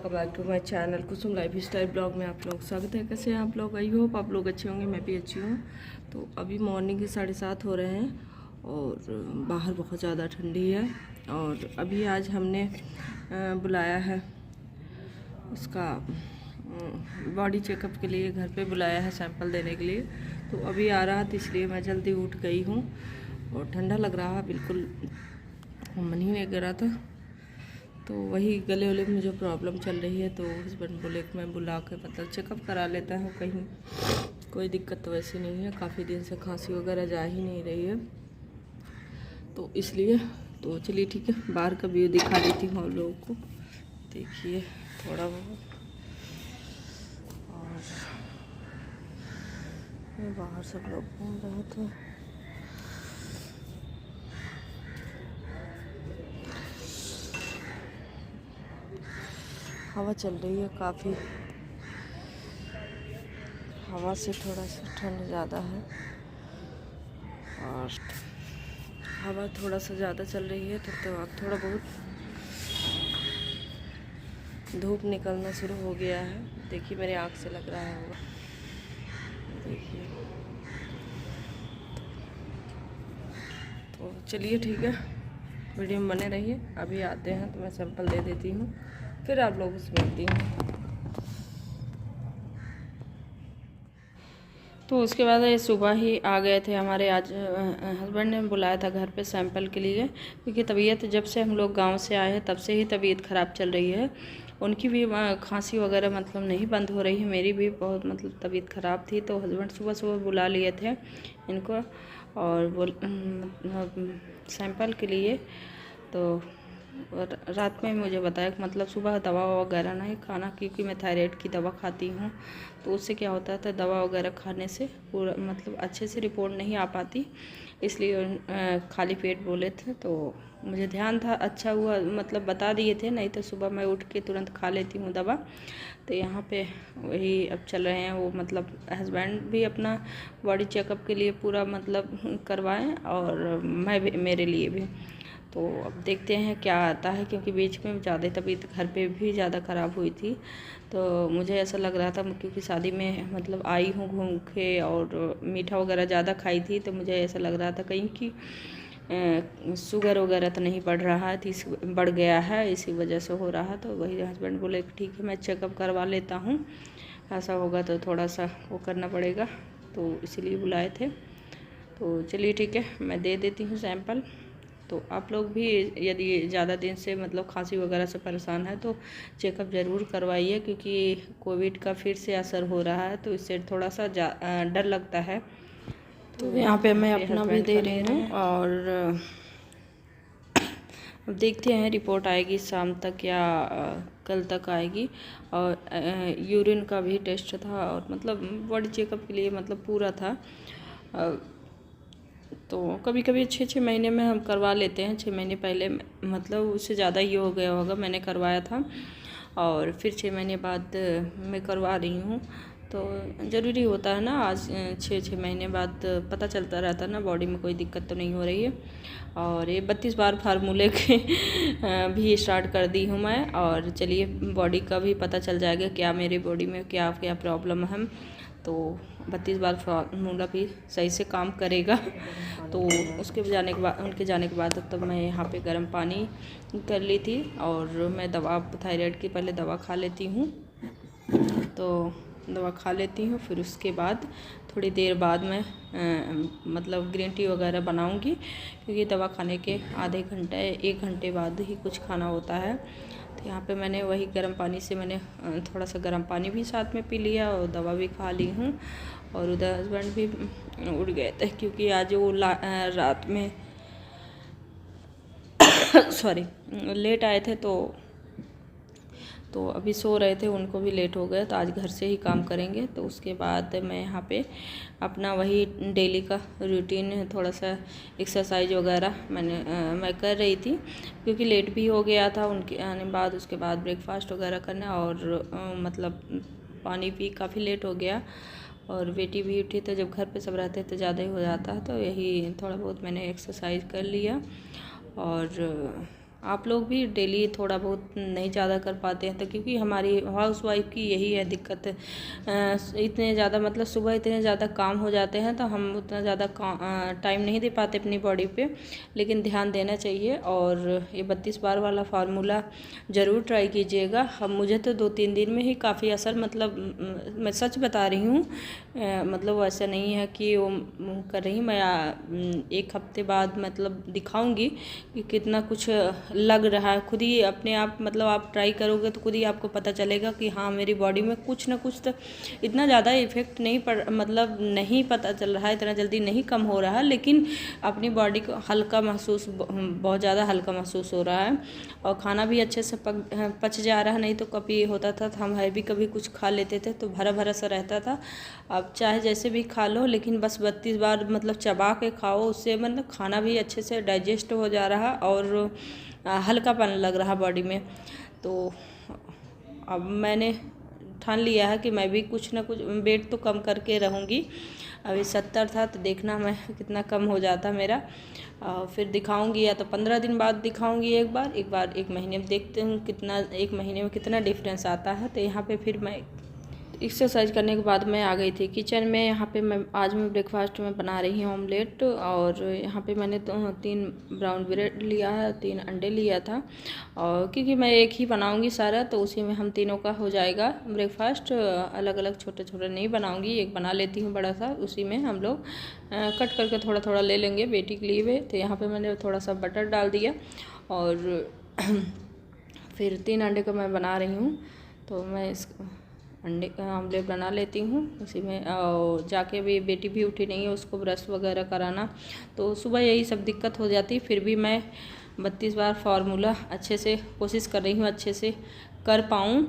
Welcome back to my channel Kusum lifestyle blog में आप लोग स्वागत है। कैसे हैं आप लोग? आई होप आप लोग अच्छे होंगे, मैं भी अच्छी हूँ। तो अभी मॉर्निंग के 7:30 हो रहे हैं और बाहर बहुत ज़्यादा ठंडी है। और अभी आज हमने बुलाया है उसका बॉडी चेकअप के लिए, घर पे बुलाया है सैंपल देने के लिए। तो अभी आ रहा था इसलिए मैं जल्दी उठ गई हूँ और ठंडा लग रहा है, बिल्कुल मन ही नहीं कर रहा था। तो वही गले वले में जो प्रॉब्लम चल रही है, तो हस्बैंड बोले कि मैं बुला के मतलब चेकअप करा लेता हूँ, कहीं कोई दिक्कत तो वैसी नहीं है। काफ़ी दिन से खांसी वगैरह जा ही नहीं रही है, तो इसलिए तो चलिए ठीक है, बाहर का व्यू दिखा देती हूँ आप लोगों को। देखिए थोड़ा बहुत, और बाहर सब लोग घूम रहे थे। हवा चल रही है काफ़ी, हवा से थोड़ा सा ठंड ज़्यादा है और हवा थोड़ा सा ज़्यादा चल रही है। तो अब थोड़ा बहुत धूप निकलना शुरू हो गया है। देखिए मेरे आँख से लग रहा है वो, देखिए। तो चलिए ठीक है, वीडियो में बने रहिए। अभी आते हैं तो मैं सैंपल दे देती हूँ, फिर आप लोगों से मिलती हूँ। तो उसके बाद ये सुबह ही आ गए थे हमारे, आज हस्बैंड ने बुलाया था घर पे सैंपल के लिए, क्योंकि तबीयत जब से हम लोग गांव से आए हैं तब से ही तबीयत ख़राब चल रही है। उनकी भी खांसी वगैरह मतलब नहीं बंद हो रही है, मेरी भी बहुत मतलब तबीयत ख़राब थी। तो हस्बैंड सुबह सुबह बुला लिए थे इनको और सैंपल के लिए। तो रात में मुझे बताया कि मतलब सुबह दवा वगैरह नहीं खाना, क्योंकि मैं थायराइड की दवा खाती हूँ। तो उससे क्या होता था, दवा वगैरह खाने से पूरा मतलब अच्छे से रिपोर्ट नहीं आ पाती, इसलिए खाली पेट बोले थे। तो मुझे ध्यान था, अच्छा हुआ मतलब बता दिए थे, नहीं तो सुबह मैं उठ के तुरंत खा लेती हूँ दवा। तो यहाँ पे वही अब चल रहे हैं वो, मतलब हस्बैंड भी अपना बॉडी चेकअप के लिए पूरा मतलब करवाएं और मैं भी, मेरे लिए भी। तो अब देखते हैं क्या आता है, क्योंकि बीच में ज़्यादा तबीयत घर पे भी ज़्यादा ख़राब हुई थी। तो मुझे ऐसा लग रहा था, क्योंकि शादी में मतलब आई हूँ घूम के और मीठा वगैरह ज़्यादा खाई थी, तो मुझे ऐसा लग रहा था कहीं कि शुगर वगैरह तो नहीं बढ़ रहा है, बढ़ गया है, इसी वजह से हो रहा है। तो वही हस्बैंड बोले ठीक है मैं चेकअप करवा लेता हूँ, ऐसा होगा तो थोड़ा सा वो करना पड़ेगा, तो इसीलिए बुलाए थे। तो चलिए ठीक है, मैं दे देती हूँ सैंपल। तो आप लोग भी यदि ज़्यादा दिन से मतलब खांसी वगैरह से परेशान है तो चेकअप ज़रूर करवाइए, क्योंकि कोविड का फिर से असर हो रहा है, तो इससे थोड़ा सा डर लगता है। तो यहाँ पे मैं अपना भी दे रही हूँ और अब देखते हैं, रिपोर्ट आएगी शाम तक या कल तक आएगी। और यूरिन का भी टेस्ट था और मतलब बॉडी चेकअप के लिए मतलब पूरा था। तो कभी कभी 6-6 महीने में हम करवा लेते हैं। 6 महीने पहले मतलब उससे ज़्यादा ही हो गया होगा, मैंने करवाया था और फिर 6 महीने बाद मैं करवा रही हूँ। तो ज़रूरी होता है ना, आज 6 महीने बाद पता चलता रहता है ना बॉडी में कोई दिक्कत तो नहीं हो रही है। और ये 32 बार फार्मूले के भी स्टार्ट कर दी हूँ मैं। और चलिए बॉडी का भी पता चल जाएगा क्या मेरी बॉडी में क्या क्या प्रॉब्लम है। तो 32 बार फार्मूला भी सही से काम करेगा। तो उसके जाने के बाद, उनके जाने के बाद तब मैं यहाँ पे गर्म पानी कर ली थी और मैं दवा थायराइड की पहले दवा खा लेती हूँ। तो दवा खा लेती हूँ, फिर उसके बाद थोड़ी देर बाद मैं मतलब ग्रीन टी वगैरह बनाऊँगी, क्योंकि दवा खाने के आधे घंटे 1 घंटे बाद ही कुछ खाना होता है। तो यहाँ पे मैंने वही गर्म पानी से मैंने थोड़ा सा गर्म पानी भी साथ में पी लिया और दवा भी खा ली हूँ। और उधर हस्बैंड भी उठ गए थे, क्योंकि आज वो रात में सॉरी लेट आए थे, तो अभी सो रहे थे, उनको भी लेट हो गया। तो आज घर से ही काम करेंगे। तो उसके बाद मैं यहाँ पे अपना वही डेली का रूटीन, थोड़ा सा एक्सरसाइज वगैरह मैं कर रही थी, क्योंकि लेट भी हो गया था उनके आने बाद। उसके बाद ब्रेकफास्ट वगैरह करना और मतलब पानी भी काफ़ी लेट हो गया और बेटी भी उठी। तो जब घर पे सब रहते तो ज़्यादा ही हो जाता है, तो यही थोड़ा बहुत मैंने एक्सरसाइज कर लिया। और आप लोग भी डेली थोड़ा बहुत नहीं ज़्यादा कर पाते हैं, तो क्योंकि हमारी हाउस वाइफ की यही है दिक्कत। इतने ज़्यादा मतलब सुबह इतने ज़्यादा काम हो जाते हैं तो हम उतना ज़्यादा टाइम नहीं दे पाते अपनी बॉडी पे, लेकिन ध्यान देना चाहिए। और ये 32 बार वाला फार्मूला ज़रूर ट्राई कीजिएगा। हम मुझे तो 2-3 दिन में ही काफ़ी असर, मतलब मैं सच बता रही हूँ, मतलब ऐसा नहीं है कि वो कर रही, मैं 1 हफ्ते बाद मतलब दिखाऊंगी कि कितना कुछ लग रहा है। खुद ही अपने आप, मतलब आप ट्राई करोगे तो खुद ही आपको पता चलेगा कि हाँ मेरी बॉडी में कुछ ना कुछ तो इतना ज़्यादा इफेक्ट नहीं पड़, मतलब नहीं पता चल रहा है, इतना जल्दी नहीं कम हो रहा है, लेकिन अपनी बॉडी को हल्का महसूस, बहुत ज़्यादा हल्का महसूस हो रहा है। और खाना भी अच्छे से पच जा रहा है। नहीं तो कभी होता था तो हम हैवी कभी कुछ खा लेते थे तो भरा भरा सा रहता था। अब चाहे जैसे भी खा लो, लेकिन बस 32 बार मतलब चबा के खाओ, उससे मतलब खाना भी अच्छे से डाइजेस्ट हो जा रहा और हल्कापन लग रहा बॉडी में। तो अब मैंने ठान लिया है कि मैं भी कुछ ना कुछ वेट तो कम करके रहूँगी। अभी 70 था, तो देखना मैं कितना कम हो जाता मेरा। फिर दिखाऊंगी, या तो 15 दिन बाद दिखाऊंगी एक बार 1 महीने में देखते हूँ कितना, 1 महीने में कितना डिफरेंस आता है। तो यहाँ पे फिर मैं एक्सरसाइज करने के बाद मैं आ गई थी किचन में। यहाँ पे आज मैं ब्रेकफास्ट में बना रही हूँ ऑमलेट। और यहाँ पे मैंने 3 ब्राउन ब्रेड लिया है, 3 अंडे लिया था। और क्योंकि मैं एक ही बनाऊँगी सारा, तो उसी में हम तीनों का हो जाएगा ब्रेकफास्ट। अलग अलग छोटे छोटे नहीं बनाऊँगी, एक बना लेती हूँ बड़ा सा, उसी में हम लोग कट करके थोड़ा थोड़ा ले लेंगे बेटी के लिए। तो यहाँ पर मैंने थोड़ा सा बटर डाल दिया और फिर 3 अंडे का मैं बना रही हूँ। तो मैं इस अंडे का ऑमलेट बना लेती हूँ उसी में। और जाके भी बेटी भी उठी नहीं है, उसको ब्रश वगैरह कराना, तो सुबह यही सब दिक्कत हो जाती। फिर भी मैं 32 बार फार्मूला अच्छे से कोशिश कर रही हूँ अच्छे से कर पाऊँ,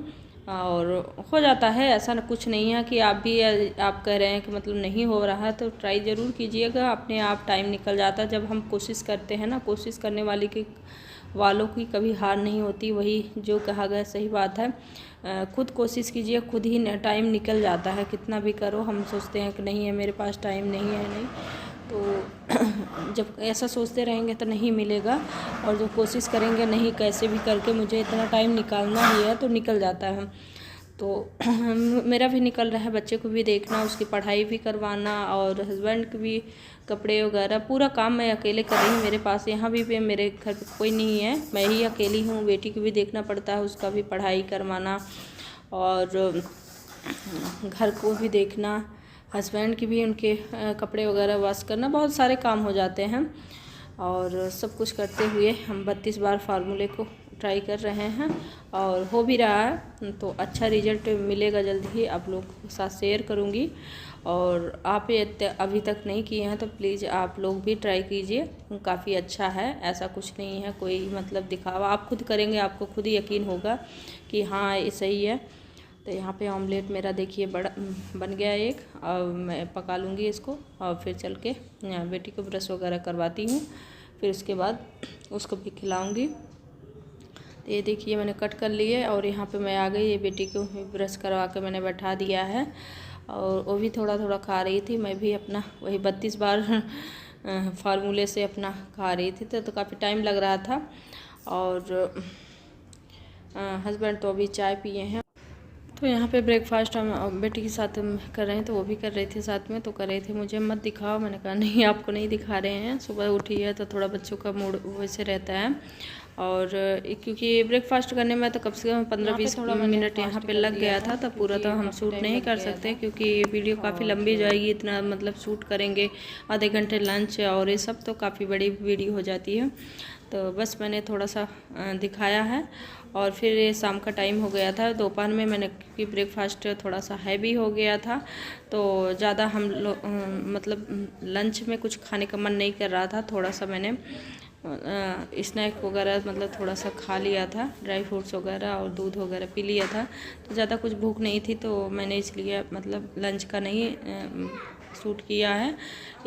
और हो जाता है। ऐसा कुछ नहीं है कि आप कह रहे हैं कि मतलब नहीं हो रहा है, तो ट्राई ज़रूर कीजिएगा, अपने आप टाइम निकल जाता है। जब हम कोशिश करते हैं ना, कोशिश करने वालों की कभी हार नहीं होती, वही जो कहा गया सही बात है। खुद कोशिश कीजिए, खुद ही टाइम निकल जाता है। कितना भी करो, हम सोचते हैं कि नहीं है मेरे पास टाइम, नहीं है, नहीं, तो जब ऐसा सोचते रहेंगे तो नहीं मिलेगा। और जो कोशिश करेंगे नहीं कैसे भी करके मुझे इतना टाइम निकालना ही है, तो निकल जाता है। तो मेरा भी निकल रहा है, बच्चे को भी देखना, उसकी पढ़ाई भी करवाना, और हस्बैंड के भी कपड़े वगैरह, पूरा काम मैं अकेले कर रही हूँ। मेरे पास यहाँ भी मेरे घर पे कोई नहीं है, मैं ही अकेली हूँ। बेटी को भी देखना पड़ता है, उसका भी पढ़ाई करवाना, और घर को भी देखना, हस्बैंड की भी उनके कपड़े वगैरह वॉश करना, बहुत सारे काम हो जाते हैं। और सब कुछ करते हुए हम 32 बार फार्मूले को ट्राई कर रहे हैं, और हो भी रहा है। तो अच्छा रिजल्ट मिलेगा जल्द ही, आप लोग के साथ शेयर करूँगी। और आप ये अभी तक नहीं किए हैं तो प्लीज़ आप लोग भी ट्राई कीजिए, काफ़ी अच्छा है। ऐसा कुछ नहीं है कोई मतलब दिखावा, आप खुद करेंगे आपको खुद ही यकीन होगा कि हाँ ये सही है। तो यहाँ पे ऑमलेट मेरा देखिए बड़ा बन गया एक। अब मैं पका लूँगी इसको, और फिर चल के बेटी को ब्रश वगैरह करवाती हूँ, फिर उसके बाद उसको भी खिलाऊँगी। तो ये देखिए मैंने कट कर लिए, और यहाँ पे मैं आ गई। ये बेटी को ब्रश करवा के मैंने बैठा दिया है, और वो भी थोड़ा थोड़ा खा रही थी। मैं भी अपना वही 32 बार फार्मूले से अपना खा रही थी, तो काफ़ी टाइम लग रहा था। और हस्बैंड तो अभी चाय पिए हैं। तो यहाँ पे ब्रेकफास्ट हम बेटी के साथ कर रहे हैं, तो वो भी कर रहे थे साथ में। तो कर रहे थे, मुझे मत दिखाओ, मैंने कहा नहीं आपको नहीं दिखा रहे हैं। सुबह उठी है तो थोड़ा बच्चों का मूड वैसे रहता है। और क्योंकि ब्रेकफास्ट करने में तो कम से कम 15-20 मिनट यहाँ पे लग गया था, तो पूरा तो हम शूट नहीं कर सकते क्योंकि ये वीडियो काफ़ी लंबी जाएगी। इतना मतलब शूट करेंगे आधे घंटे लंच और ये सब, तो काफ़ी बड़ी वीडियो हो जाती है। तो बस मैंने थोड़ा सा दिखाया है। और फिर ये शाम का टाइम हो गया था। दोपहर में मैंने, क्योंकि ब्रेकफास्ट थोड़ा सा हैवी हो गया था, तो ज़्यादा हम लोग मतलब लंच में कुछ खाने का मन नहीं कर रहा था। थोड़ा सा मैंने स्नैक वगैरह मतलब थोड़ा सा खा लिया था, ड्राई फ्रूट्स वगैरह और दूध वगैरह पी लिया था। तो ज़्यादा कुछ भूख नहीं थी, तो मैंने इसलिए मतलब लंच का नहीं शूट किया है।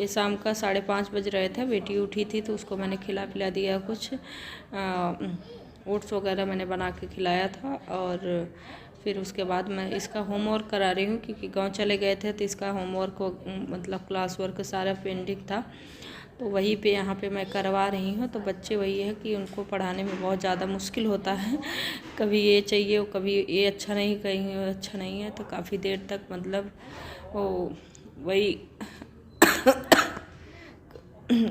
ये शाम का 5:30 बज रहे थे, बेटी उठी थी तो उसको मैंने खिला पिला दिया। कुछ ओट्स वगैरह मैंने बना के खिलाया था। और फिर उसके बाद मैं इसका होमवर्क करा रही हूँ, क्योंकि गांव चले गए थे तो इसका होमवर्क मतलब क्लास वर्क सारा पेंडिंग था। तो वहीं पे यहाँ पे मैं करवा रही हूँ। तो बच्चे वही है कि उनको पढ़ाने में बहुत ज़्यादा मुश्किल होता है, कभी ये चाहिए और कभी ये अच्छा नहीं, कहीं अच्छा नहीं है, तो काफ़ी देर तक मतलब वो वही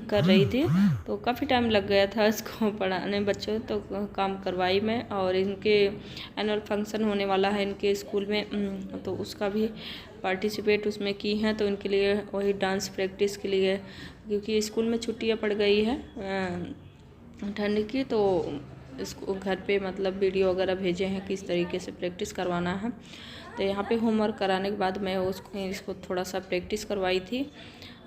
कर रही थी। तो काफ़ी टाइम लग गया था इसको पढ़ाने बच्चों, तो काम करवाई मैं। और इनके एनुअल फंक्शन होने वाला है इनके स्कूल में, तो उसका भी पार्टिसिपेट उसमें की हैं। तो इनके लिए वही डांस प्रैक्टिस के लिए, क्योंकि स्कूल में छुट्टियां पड़ गई है ठंड की, तो इसको घर पे मतलब वीडियो वगैरह भेजे हैं किस तरीके से प्रैक्टिस करवाना है। तो यहाँ पे होमवर्क कराने के बाद मैं इसको थोड़ा सा प्रैक्टिस करवाई थी।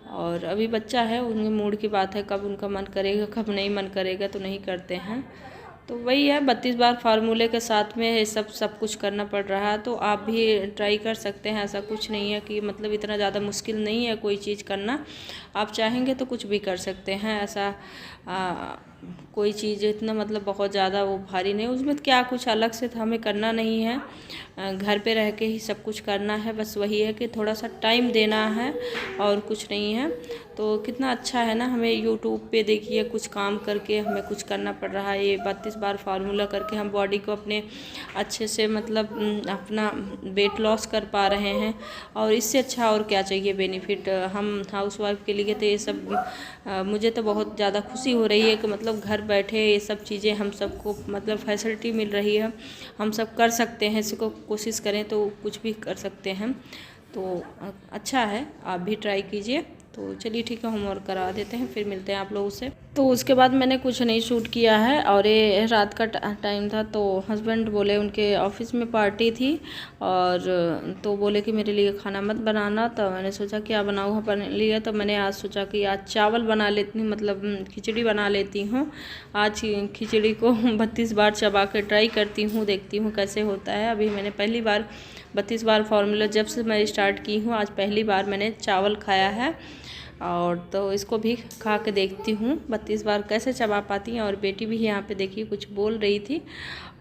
और अभी बच्चा है, उनके मूड की बात है, कब उनका मन करेगा कब नहीं मन करेगा तो नहीं करते हैं। तो वही है, 32 बार फार्मूले के साथ में सब कुछ करना पड़ रहा है। तो आप भी ट्राई कर सकते हैं, ऐसा कुछ नहीं है कि मतलब इतना ज़्यादा मुश्किल नहीं है कोई चीज़ करना। आप चाहेंगे तो कुछ भी कर सकते हैं, ऐसा कोई चीज़ इतना मतलब बहुत ज़्यादा वो भारी नहीं, उसमें क्या कुछ अलग से हमें करना नहीं है, घर पे रह के ही सब कुछ करना है। बस वही है कि थोड़ा सा टाइम देना है और कुछ नहीं है। तो कितना अच्छा है ना, हमें यूट्यूब पे देखिए कुछ काम करके हमें कुछ करना पड़ रहा है। ये 32 बार फार्मूला करके हम बॉडी को अपने अच्छे से मतलब अपना वेट लॉस कर पा रहे हैं। और इससे अच्छा और क्या चाहिए बेनिफिट हम हाउसवाइफ के लिए। तो ये सब मुझे तो बहुत ज़्यादा खुशी हो रही है कि मतलब घर बैठे ये सब चीज़ें हम सबको मतलब फैसिलिटी मिल रही है, हम सब कर सकते हैं। इसको कोशिश करें तो कुछ भी कर सकते हैं। तो अच्छा है, आप भी ट्राई कीजिए। तो चलिए ठीक है, होमवर्क करा देते हैं, फिर मिलते हैं आप लोगों से। तो उसके बाद मैंने कुछ नहीं शूट किया है, और ये रात का टाइम था। तो हस्बैंड बोले, उनके ऑफिस में पार्टी थी, और तो बोले कि मेरे लिए खाना मत बनाना। तो मैंने सोचा क्या बनाऊँ अपने लिए। तो मैंने आज सोचा कि आज चावल बना लेती हूँ, मतलब खिचड़ी बना लेती हूँ। आज खिचड़ी को 32 बार चबा के ट्राई करती हूँ, देखती हूँ कैसे होता है। अभी मैंने पहली बार 32 बार फार्मूला जब से मैं स्टार्ट की हूँ, आज पहली बार मैंने चावल खाया है। और तो इसको भी खा के देखती हूँ 32 बार कैसे चबा पाती हैं। और बेटी भी यहाँ पे देखिए कुछ बोल रही थी,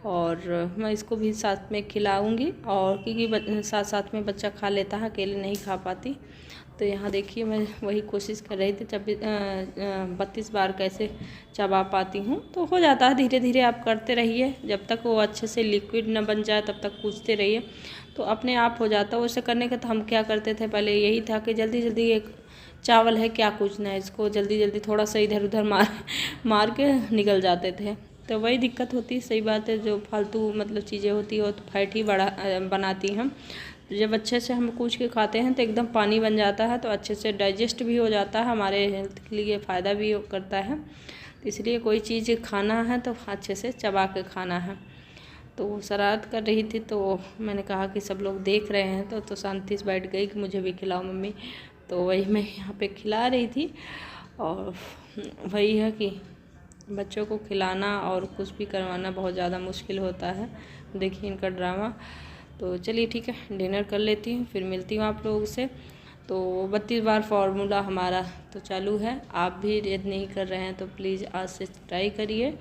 और मैं इसको भी साथ में खिलाऊंगी। और क्योंकि साथ साथ में बच्चा खा लेता है, अकेले नहीं खा पाती। तो यहाँ देखिए मैं वही कोशिश कर रही थी 32 बार कैसे चबा पाती हूँ। तो हो जाता है, धीरे धीरे आप करते रहिए, जब तक वो अच्छे से लिक्विड न बन जाए तब तक पूछते रहिए, तो अपने आप हो जाता है। वैसे करने का तो हम क्या करते थे पहले, यही था कि जल्दी जल्दी एक चावल है क्या कुछ ना, इसको जल्दी जल्दी थोड़ा सा इधर उधर मार के निकल जाते थे। तो वही दिक्कत होती है, सही बात है, जो फालतू मतलब चीज़ें होती है वो तो फैट ही बनाती हैं। तो जब अच्छे से हम कूच के खाते हैं तो एकदम पानी बन जाता है, तो अच्छे से डाइजेस्ट भी हो जाता है, हमारे हेल्थ के लिए फ़ायदा भी करता है। तो इसलिए कोई चीज़ खाना है तो अच्छे से चबा के खाना है। तो वो शरारत कर रही थी, तो मैंने कहा कि सब लोग देख रहे हैं तो शांति से बैठ गई कि मुझे भी खिलाओ मम्मी। तो वही मैं यहाँ पे खिला रही थी। और वही है कि बच्चों को खिलाना और कुछ भी करवाना बहुत ज़्यादा मुश्किल होता है। देखिए इनका ड्रामा। तो चलिए ठीक है, डिनर कर लेती हूँ, फिर मिलती हूँ आप लोगों से। तो 32 बार फार्मूला हमारा तो चालू है, आप भी यदि नहीं कर रहे हैं तो प्लीज़ आज से ट्राई करिए।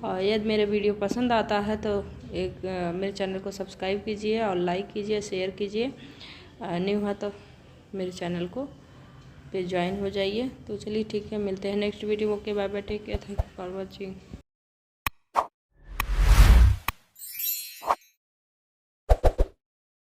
और यदि मेरा वीडियो पसंद आता है तो मेरे चैनल को सब्सक्राइब कीजिए और लाइक कीजिए, शेयर कीजिए। न्यू है तो मेरे चैनल को पे ज्वाइन हो जाइए। तो चलिए ठीक है, मिलते हैं next video. Okay, bye bye, take care, thank you for watching.